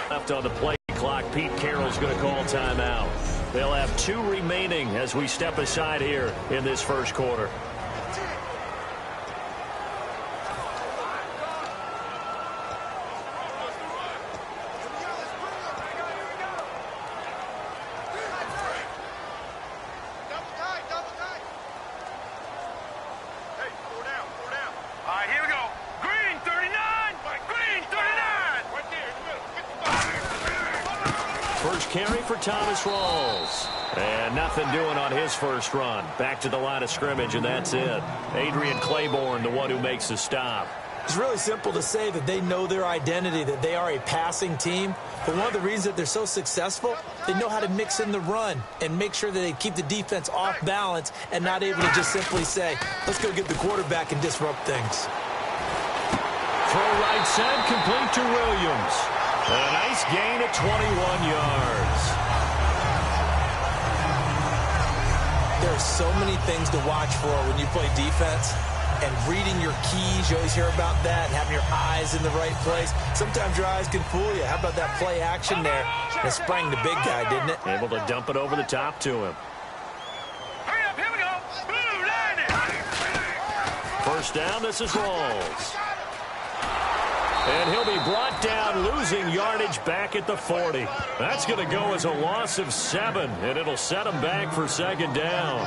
Left on the play clock. Pete Carroll's going to call timeout. They'll have 2 remaining as we step aside here in this first quarter. First carry for Thomas Rawls. And nothing doing on his first run. Back to the line of scrimmage, and that's it. Adrian Claiborne, the one who makes the stop. It's really simple to say that they know their identity, that they are a passing team. But one of the reasons that they're so successful, they know how to mix in the run and make sure that they keep the defense off balance and not able to just simply say, let's go get the quarterback and disrupt things. Throw right side, complete to Williams. A nice gain at 21 yards. There are so many things to watch for when you play defense. And reading your keys, you always hear about that, and having your eyes in the right place. Sometimes your eyes can fool you. How about that play action there? It sprang the big guy, didn't it? Able to dump it over the top to him. Hurry up, here we go. Boom, line it. First down, this is Rawls. And he'll be brought down, losing yardage back at the 40. That's going to go as a loss of 7, and it'll set him back for second down.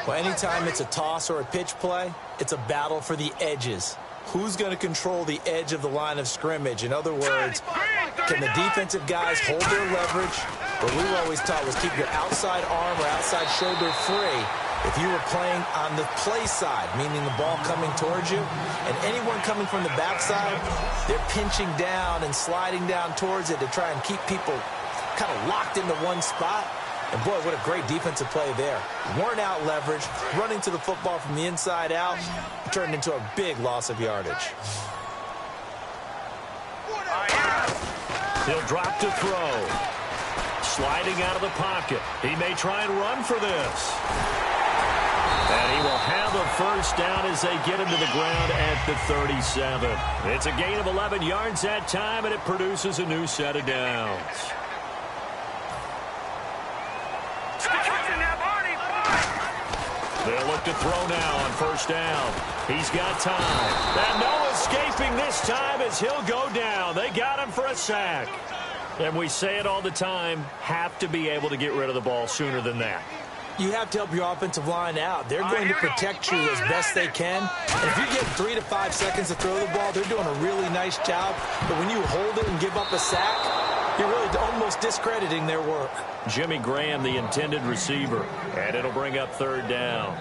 Well, anytime it's a toss or a pitch play, it's a battle for the edges. Who's going to control the edge of the line of scrimmage? In other words, can the defensive guys hold their leverage? What we were always taught was keep your outside arm or outside shoulder free. If you were playing on the play side, meaning the ball coming towards you, and anyone coming from the backside, they're pinching down and sliding down towards it to try and keep people kind of locked into one spot. And, boy, what a great defensive play there. Worn out leverage, running to the football from the inside out, turned into a big loss of yardage. He'll drop to throw. Sliding out of the pocket. He may try and run for this. And he will have a first down as they get him to the ground at the 37. It's a gain of 11 yards that time, and it produces a new set of downs. They'll look to throw now on first down. He's got time. And no escaping this time as he'll go down. They got him for a sack. And we say it all the time, have to be able to get rid of the ball sooner than that. You have to help your offensive line out. They're going to protect you as best they can. And if you get 3 to 5 seconds to throw the ball, they're doing a really nice job. But when you hold it and give up a sack, you're really almost discrediting their work. Jimmy Graham, the intended receiver, and it'll bring up third down.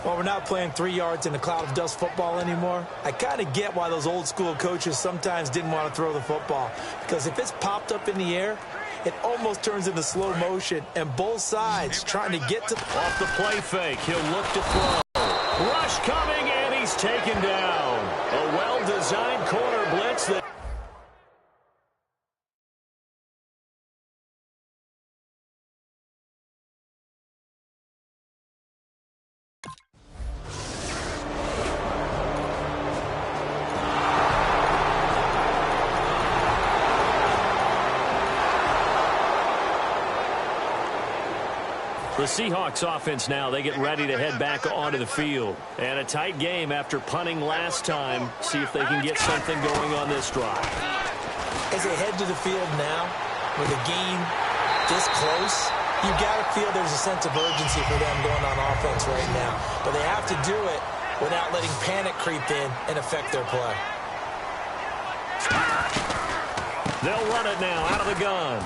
Well, we're not playing 3 yards in a cloud of dust football anymore. I kind of get why those old school coaches sometimes didn't want to throw the football. Because if it's popped up in the air, it almost turns into slow motion, and both sides trying to get to... Off the play fake, he'll look to throw. Rush coming, and he's taken down. A well-designed corner blitz that... The Seahawks offense now, they get ready to head back onto the field. And a tight game after punting last time. See if they can get something going on this drive. As they head to the field now, with a game this close, you got to feel there's a sense of urgency for them going on offense right now. But they have to do it without letting panic creep in and affect their play. They'll run it now out of the gun.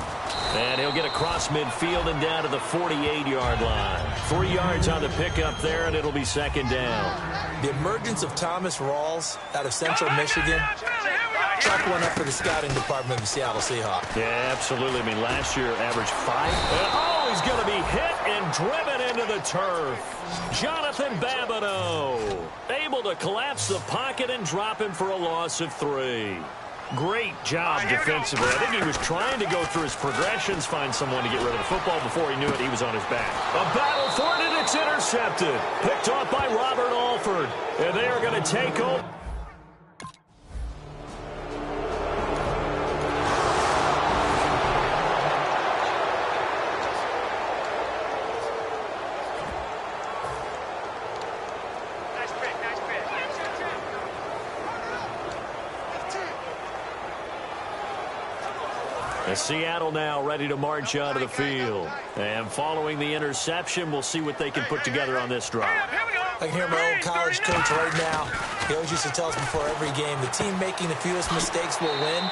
And he'll get across midfield and down to the 48-yard line. 3 yards on the pickup there, and it'll be second down. The emergence of Thomas Rawls out of Central Michigan, chalk one up for the scouting department of the Seattle Seahawks. Yeah, absolutely. I mean, last year averaged 5. Oh, he's going to be hit and driven into the turf. Jonathan Babineau able to collapse the pocket and drop him for a loss of 3. Great job defensively. I think he was trying to go through his progressions, find someone to get rid of the football. Before he knew it, he was on his back. A battle for it, and it's intercepted. Picked off by Robert Alford. And they are going to take over. Seattle now ready to march out of the field. And following the interception, we'll see what they can put together on this drive. I can hear my old college coach right now. He always used to tell us before every game, the team making the fewest mistakes will win.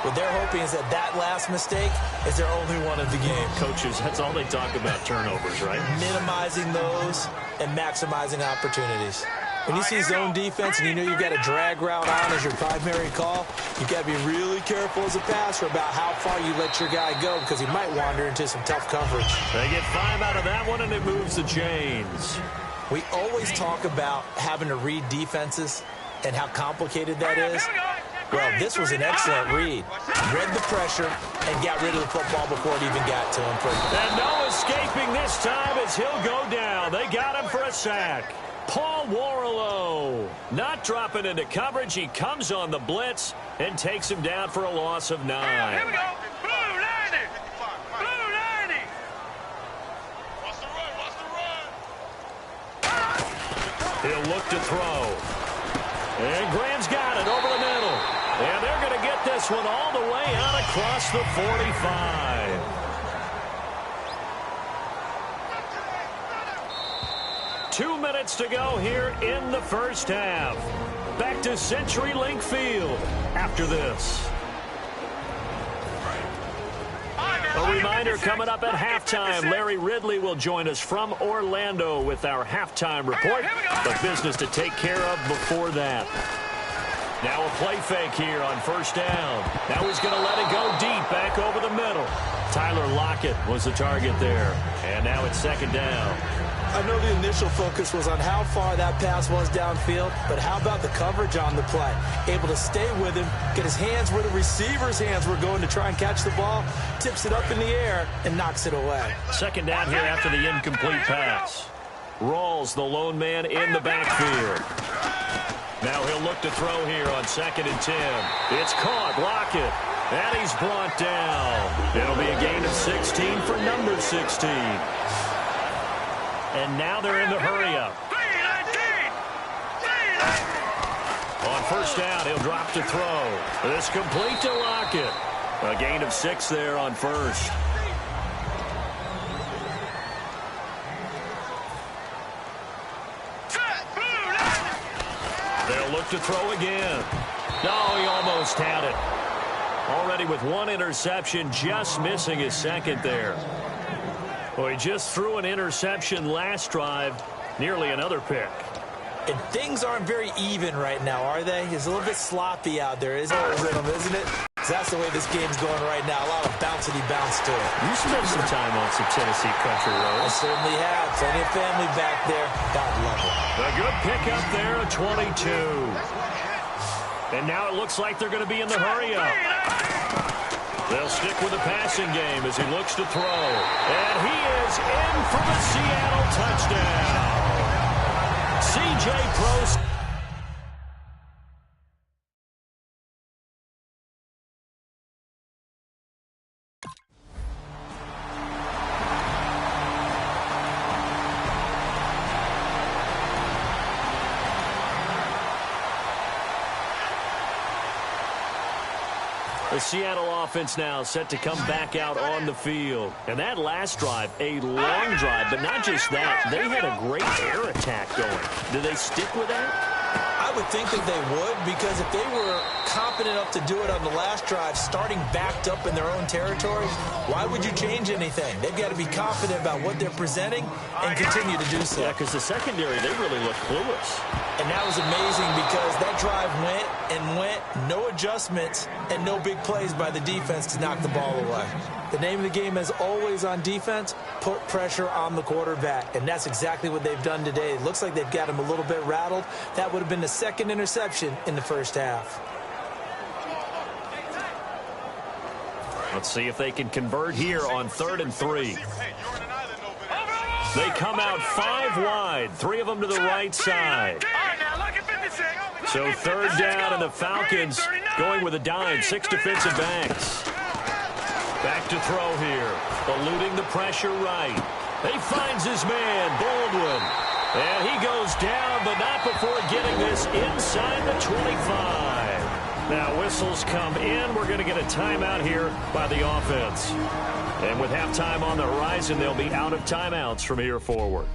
What they're hoping is that that last mistake is their only one of the game. Coaches, that's all they talk about, turnovers, right? Minimizing those and maximizing opportunities. When you see zone defense and you know you've got a drag route on as your primary call, you've got to be really careful as a passer about how far you let your guy go because he might wander into some tough coverage. They get 5 out of that one, and it moves the chains. We always talk about having to read defenses and how complicated that is. Well, this was an excellent read. Read the pressure and got rid of the football before it even got to him. And no escaping this time as he'll go down. They got him for a sack. Paul Warlow not dropping into coverage. He comes on the blitz and takes him down for a loss of 9. Here we go. Blue 90. Blue 90. What's the run? What's the run? He'll look to throw. And Graham's got it over the middle. And they're going to get this one all the way out across the 45. 2 minutes to go here in the first half. Back to CenturyLink Field after this. A reminder coming up at halftime, Larry Ridley will join us from Orlando with our halftime report. But business to take care of before that. Now a play fake here on first down. Now he's going to let it go deep back over the middle. Tyler Lockett was the target there. And now it's second down. I know the initial focus was on how far that pass was downfield, but how about the coverage on the play? Able to stay with him, get his hands where the receiver's hands were going to try and catch the ball, tips it up in the air, and knocks it away. Second down here after the incomplete pass. Rawls, the lone man in the backfield. Now he'll look to throw here on 2nd and 10. It's caught, Lockett, and he's brought down. It'll be a gain of 16 for number 16. And now they're in the hurry-up. On first down, he'll drop to throw. This complete to Lockett. A gain of 6 there on first. They'll look to throw again. No, he almost had it. Already with 1 interception, just missing his second there. Well, he just threw an interception last drive, nearly another pick. And things aren't very even right now, are they? It's a little bit sloppy out there, isn't it? That's the way this game's going right now. A lot of bounce to it. You spent some time on some Tennessee country roads. I certainly have. Plenty of family back there. God love it. A good pickup there, a 22. And now it looks like they're going to be in the hurry-up. They'll stick with the passing game as he looks to throw. And he is in for the Seattle touchdown. C.J. Prost. The Seattle offense now set to come back out on the field. And that last drive, a long drive, but not just that. They had a great air attack going. Do they stick with that? I would think that they would, because if they were confident enough to do it on the last drive, starting backed up in their own territory, why would you change anything? They've got to be confident about what they're presenting and continue to do so. Yeah, because the secondary, they really looked clueless. And that was amazing because that drive went and went, no adjustments, and no big plays by the defense to knock the ball away. The name of the game is always on defense, put pressure on the quarterback. And that's exactly what they've done today. It looks like they've got him a little bit rattled. That would have been the second interception in the first half. Let's see if they can convert here on 3rd and 3. They come out 5 wide, 3 of them to the right side. So 3rd down, and the Falcons going with a dime, 6 defensive backs. Back to throw here, eluding the pressure right. He finds his man, Baldwin. And he goes down, but not before getting this inside the 25. Now whistles come in. We're going to get a timeout here by the offense. And with halftime on the horizon, they'll be out of timeouts from here forward.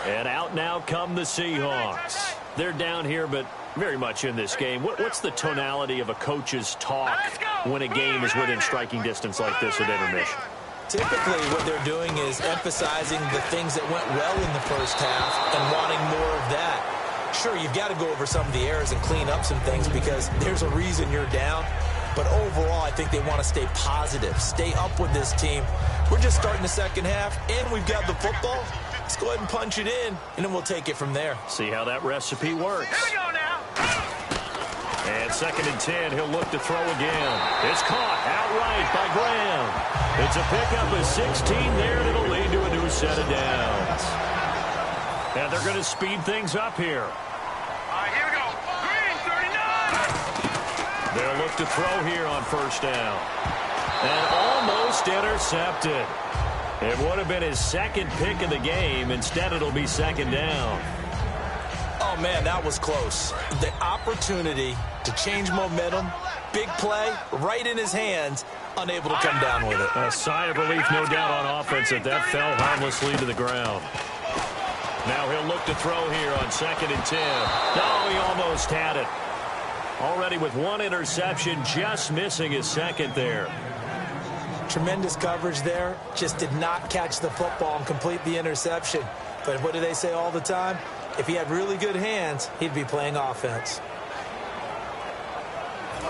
And out now come the Seahawks. They're down here, but very much in this game. What's the tonality of a coach's talk when a game is within striking distance like this at intermission? Typically, what they're doing is emphasizing the things that went well in the first half and wanting more of that. Sure, you've got to go over some of the errors and clean up some things because there's a reason you're down. But overall, I think they want to stay positive, stay up with this team. We're just starting the second half, and we've got the football. Let's go ahead and punch it in, and then we'll take it from there. See how that recipe works. Here we go now. And 2nd and 10, he'll look to throw again. It's caught outright by Graham. It's a pickup of 16 there, and it'll lead to a new set of downs. And they're going to speed things up here. All right, here we go. Green, 39. They'll look to throw here on 1st down. And almost intercepted. It would have been his 2nd pick of the game. Instead, it'll be 2nd down. Oh, man, that was close. The opportunity to change momentum, big play, right in his hands, unable to come down with it. A sigh of relief, no doubt, on offense that fell harmlessly to the ground. Now he'll look to throw here on 2nd and 10. No, he almost had it. Already with 1 interception, just missing his 2nd there. Tremendous coverage there. Just did not catch the football and complete the interception. But what do they say all the time? If he had really good hands, he'd be playing offense.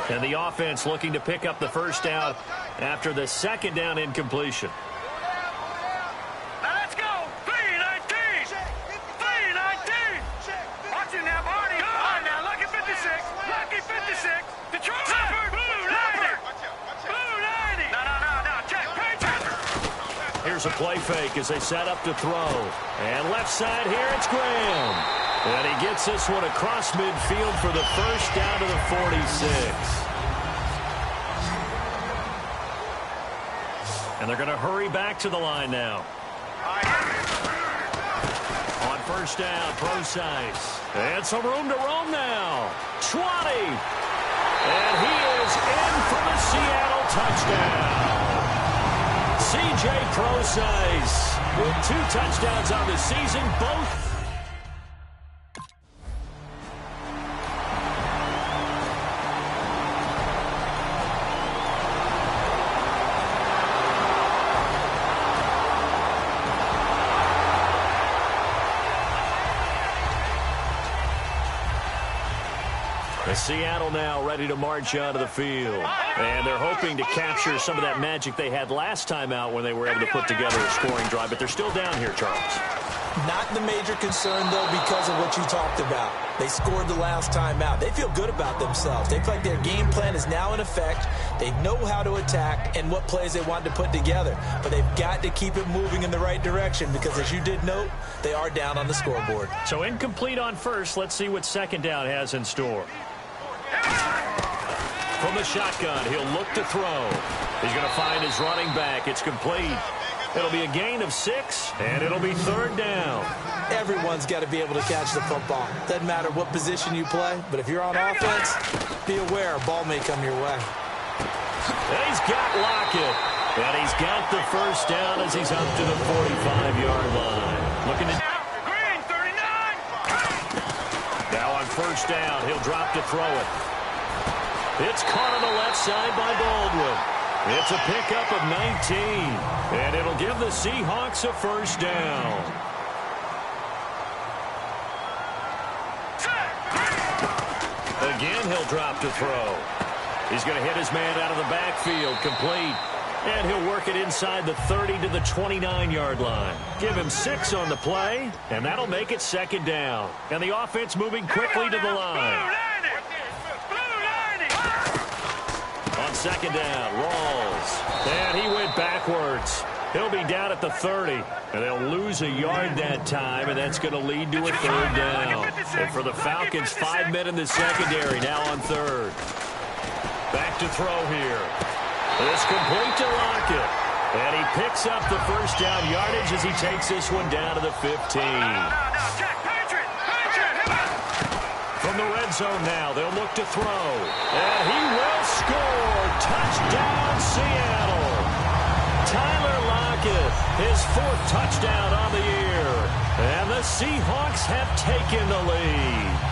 And the offense looking to pick up the 1st down after the 2nd down incompletion. Now let's go. 3-19. 3-19. Watch it now, Barney. All right, now lucky 56. Lucky 56. Detroit. Blue 90. Blue 90. No. Check. Here's a play fake as they set up to throw. And left side here, it's Graham. And he gets this one across midfield for the 1st down to the 46. And they're going to hurry back to the line now. On 1st down, Procise. And some room to roam now. 20. And he is in for the Seattle touchdown. C.J. Procise with 2 touchdowns on the season, both. Seattle now ready to march out of the field. And they're hoping to capture some of that magic they had last time out when they were able to put together a scoring drive. But they're still down here, Charles. Not the major concern, though, because of what you talked about. They scored the last time out. They feel good about themselves. They feel like their game plan is now in effect. They know how to attack and what plays they want to put together. But they've got to keep it moving in the right direction because, as you did note, they are down on the scoreboard. So incomplete on 1st. Let's see what 2nd down has in store. From the shotgun, he'll look to throw. He's going to find his running back. It's complete. It'll be a gain of 6, and it'll be 3rd down. Everyone's got to be able to catch the football. Doesn't matter what position you play, but if you're on offense, be aware a ball may come your way. He's got Lockett, and he's got the 1st down as he's up to the 45-yard line. Looking to... Green, 39. Now on 1st down, he'll drop to throw it. It's caught on the left side by Baldwin. It's a pickup of 19, and it'll give the Seahawks a first down. Again, he'll drop to throw. He's going to hit his man out of the backfield, complete. And he'll work it inside the 30 to the 29-yard line. Give him 6 on the play, and that'll make it second down. And the offense moving quickly to the line. On second down, Rawls. And he went backwards. He'll be down at the 30. And they'll lose a yard that time, and that's going to lead to a third down. And for the Falcons, 5 men in the secondary, now on third. Back to throw here. It's complete to Lockett. And he picks up the first down yardage as he takes this one down to the 15. From the red zone now, they'll look to throw. And he will score. Touchdown, Seattle. Tyler Lockett, his 4th touchdown on the year. And the Seahawks have taken the lead.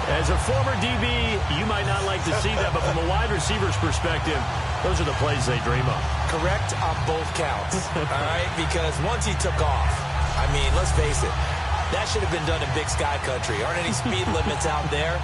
As a former DB, you might not like to see that, but from a wide receiver's perspective, those are the plays they dream of. Correct on both counts, all right? Because once he took off, I mean, let's face it, that should have been done in Big Sky Country. Aren't any speed limits out there?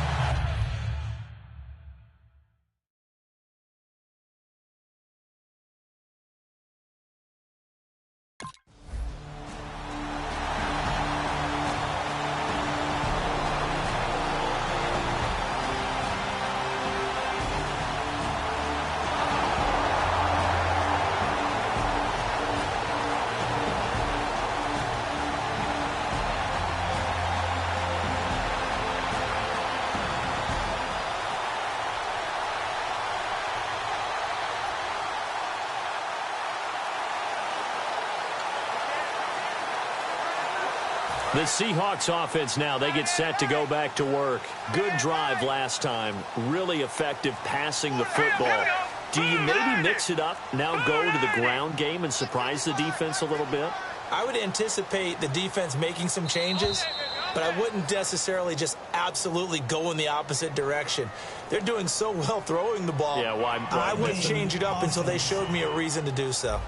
The Seahawks offense now, they get set to go back to work. Good drive last time. Really effective passing the football. Do you maybe mix it up, now go to the ground game and surprise the defense a little bit? I would anticipate the defense making some changes, but I wouldn't necessarily just absolutely go in the opposite direction. They're doing so well throwing the ball. Yeah, why I wouldn't change it up until they showed me a reason to do so.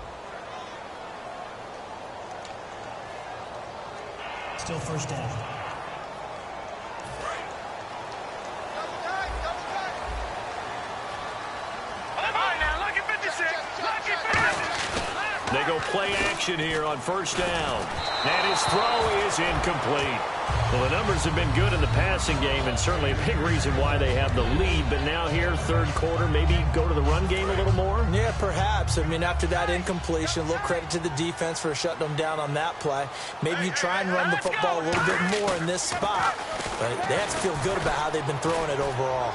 Still first down. They go play action here on first down. And his throw is incomplete. Well, the numbers have been good in the passing game, and certainly a big reason why they have the lead. But now here, third quarter, maybe go to the run game a little more? Yeah, perhaps. I mean, after that incompletion, a little credit to the defense for shutting them down on that play. Maybe you try and run the football a little bit more in this spot. But they have to feel good about how they've been throwing it overall.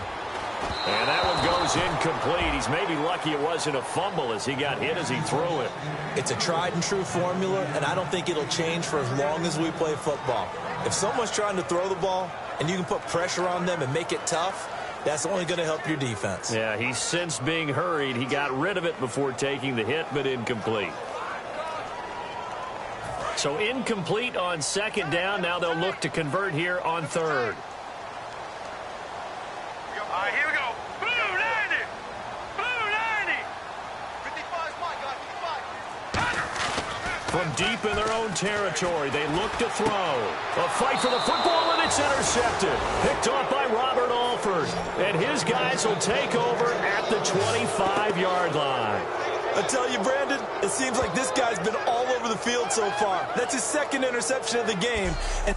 And that one goes incomplete. He's maybe lucky it wasn't a fumble as he got hit as he threw it. It's a tried-and-true formula, and I don't think it'll change for as long as we play football. If someone's trying to throw the ball and you can put pressure on them and make it tough, that's only going to help your defense. Yeah, he sensed being hurried. He got rid of it before taking the hit, but incomplete. So incomplete on second down. Now they'll look to convert here on third. All right, here we go. Blue 90. Blue 90. 55 is mine, guys. 55. From deep in their own territory, they look to throw. A fight for the football, and it's intercepted. Picked off by Robert Alford. And his guys will take over at the 25-yard line. I tell you, Brandon, it seems like this guy's been all over the field so far. That's his second interception of the game. And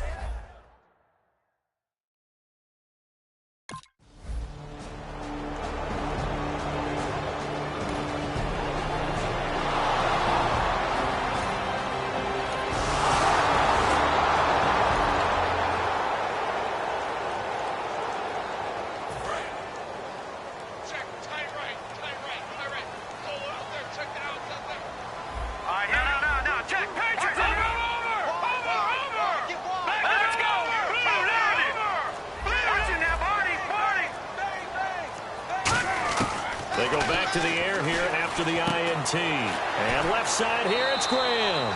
They go back to the air here after the INT. And left side here, it's Graham.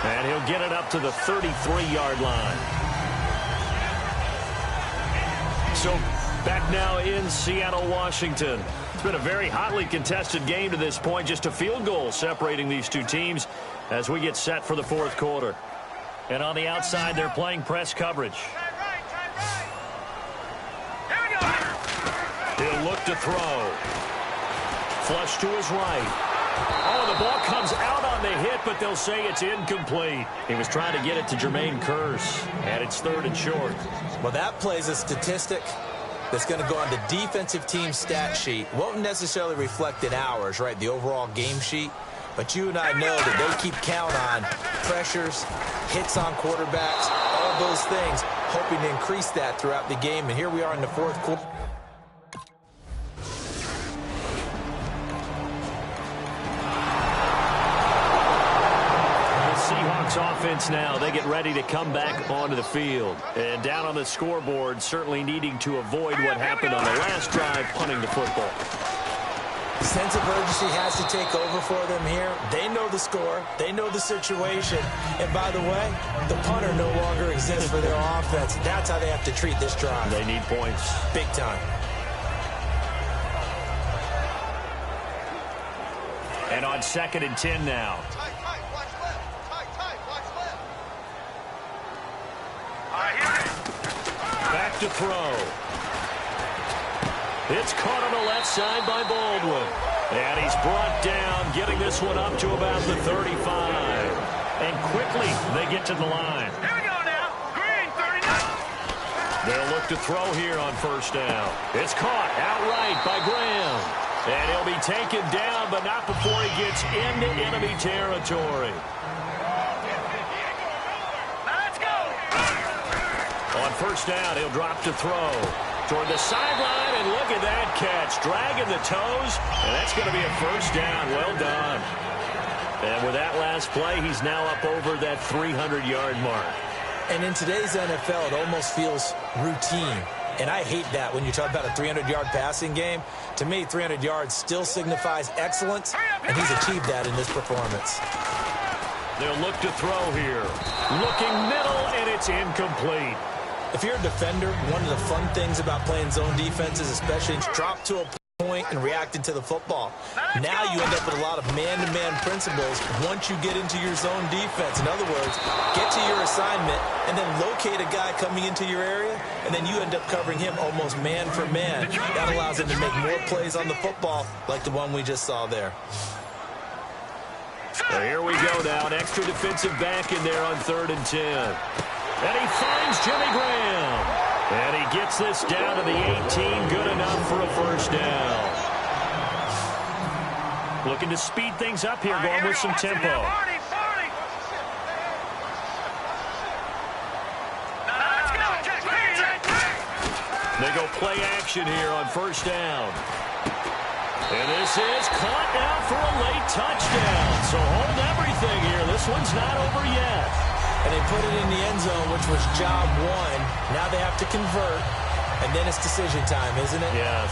And he'll get it up to the 33-yard line. So Back now in Seattle, Washington. It's been a very hotly contested game to this point. Just a field goal separating these two teams as we get set for the fourth quarter. And on the outside, they're playing press coverage. He'll look to throw. Flush to his right. Oh, the ball comes out on the hit, but they'll say it's incomplete. He was trying to get it to Jermaine Kearse, and it's 3rd and short. Well, that plays a statistic that's going to go on the defensive team stat sheet. Won't necessarily reflect in ours, right, the overall game sheet. But you and I know that they keep count on pressures, hits on quarterbacks, all those things, hoping to increase that throughout the game. And here we are in the fourth quarter. Offense now, they get ready to come back onto the field. And down on the scoreboard, certainly needing to avoid what happened on the last drive, punting the football. Sense of urgency has to take over for them here. They know the score. They know the situation. And by the way, the punter no longer exists for their offense. That's how they have to treat this drive. They need points. Big time. And on 2nd and 10 now. Back to throw. It's caught on the left side by Baldwin. And he's brought down, getting this one up to about the 35. And quickly, they get to the line. Here we go now. Green, 39. They'll look to throw here on 1st down. It's caught outright by Graham. And he'll be taken down, but not before he gets into enemy territory. On 1st down, he'll drop to throw toward the sideline, and look at that catch. Dragging the toes, and that's going to be a 1st down. Well done. And with that last play, he's now up over that 300-yard mark. And in today's NFL, it almost feels routine. And I hate that when you talk about a 300-yard passing game. To me, 300 yards still signifies excellence, and he's achieved that in this performance. They'll look to throw here. Looking middle, and it's incomplete. If you're a defender, one of the fun things about playing zone defenses, especially, is drop to a point and reacting to the football. Now you end up with a lot of man-to-man principles once you get into your zone defense. In other words, get to your assignment and then locate a guy coming into your area, and then you end up covering him almost man for man. That allows him to make more plays on the football like the one we just saw there. Well, here we go now. An extra defensive back in there on 3rd and 10. And he finds Jimmy Graham. And he gets this down to the 18. Good enough for a 1st down. Looking to speed things up here, going with some tempo. They go play action here on 1st down. And this is caught out for a late touchdown. So hold everything here. This one's not over yet. And they put it in the end zone, which was job 1. Now they have to convert. And then it's decision time, isn't it? Yeah.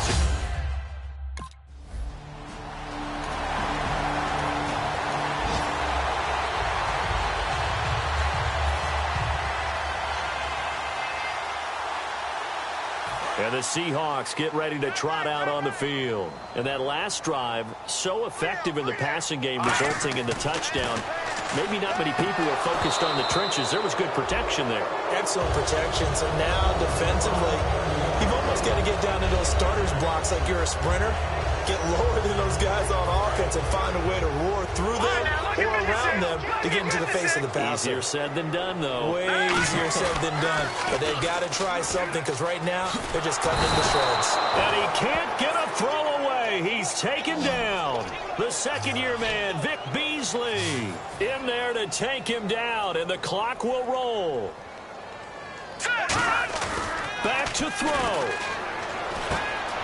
And the Seahawks get ready to trot out on the field. And that last drive, so effective in the passing game, resulting in the touchdown. Maybe not many people were focused on the trenches. There was good protection there. Excellent protection. So now, defensively, you've almost got to get down to those starters blocks like you're a sprinter. Get lower than those guys on offense and find a way to roar through them or around them to get into the face of the passer. Easier said than done, though. Way easier said than done. But they've got to try something because right now they're just cutting into shreds. And he can't get a throw away. He's taken down. The 2nd-year man, Vic Beasley, in there to take him down, and the clock will roll. Back to throw.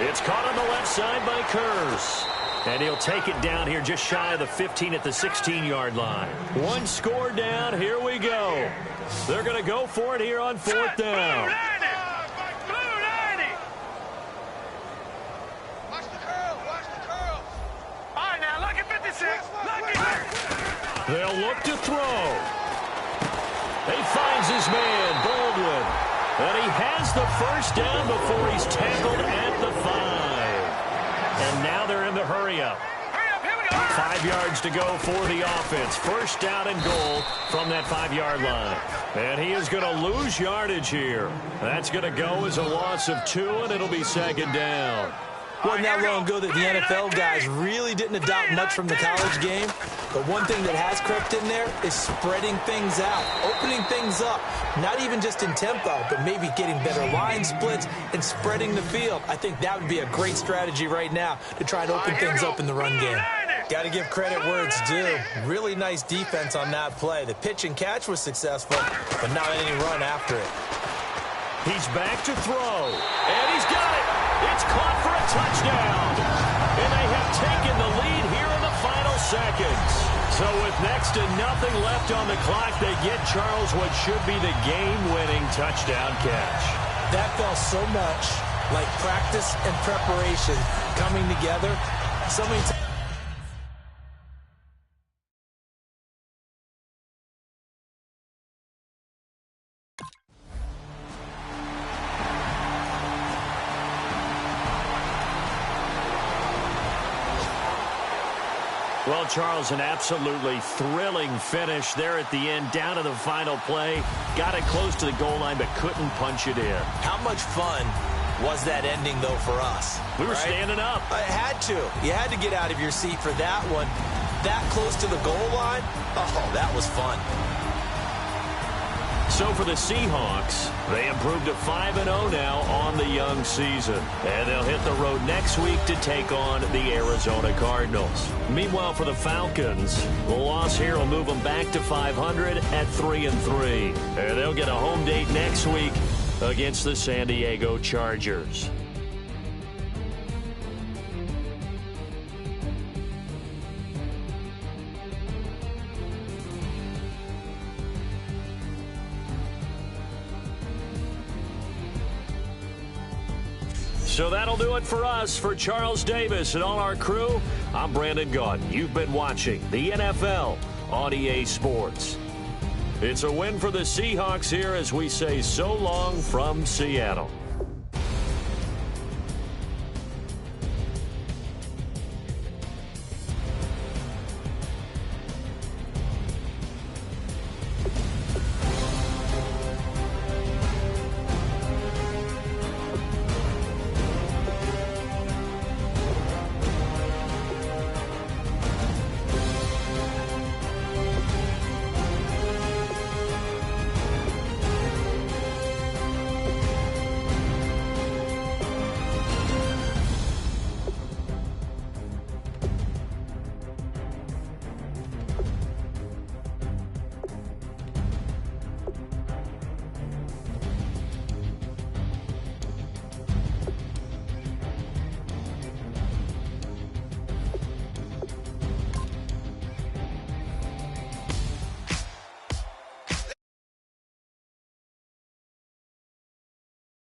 It's caught on the left side by Kearse. And he'll take it down here just shy of the 15 at the 16-yard line. One score down. Here we go. They're going to go for it here on 4th down. Watch the curl. Watch the curl. All right, now look at 56. They'll look to throw. He finds his man, Baldwin. And he has the first down before he's tackled at the 5. And now they're in the hurry-up. 5 yards to go for the offense. First down and goal from that 5-yard line. And he is going to lose yardage here. That's going to go as a loss of 2, and it'll be second down. Wasn't that long ago that the NFL guys really didn't adopt much from the college game. But one thing that has crept in there is spreading things out, opening things up. Not even just in tempo, but maybe getting better line splits and spreading the field. I think that would be a great strategy right now to try and open things up in the run game. Got to give credit where it's due. Really nice defense on that play. The pitch and catch was successful, but not any run after it. He's back to throw, and he's got it. It's caught for a touchdown. And they have taken the lead here in the final seconds. So with next to nothing left on the clock, they get Charles what should be the game-winning touchdown catch. That felt so much like practice and preparation coming together. So many times. Well, Charles, an absolutely thrilling finish there at the end, down to the final play. Got it close to the goal line, but couldn't punch it in. How much fun was that ending, though, for us? We were standing up. I had to. You had to get out of your seat for that one. That close to the goal line? Oh, that was fun. So for the Seahawks, they improved to 5-0 now on the young season. And they'll hit the road next week to take on the Arizona Cardinals. Meanwhile, for the Falcons, the loss here will move them back to 500 at 3-3. And they'll get a home date next week against the San Diego Chargers. So that'll do it for us. For Charles Davis and all our crew, I'm Brandon Gaudin. You've been watching the NFL on EA Sports. It's a win for the Seahawks here as we say so long from Seattle.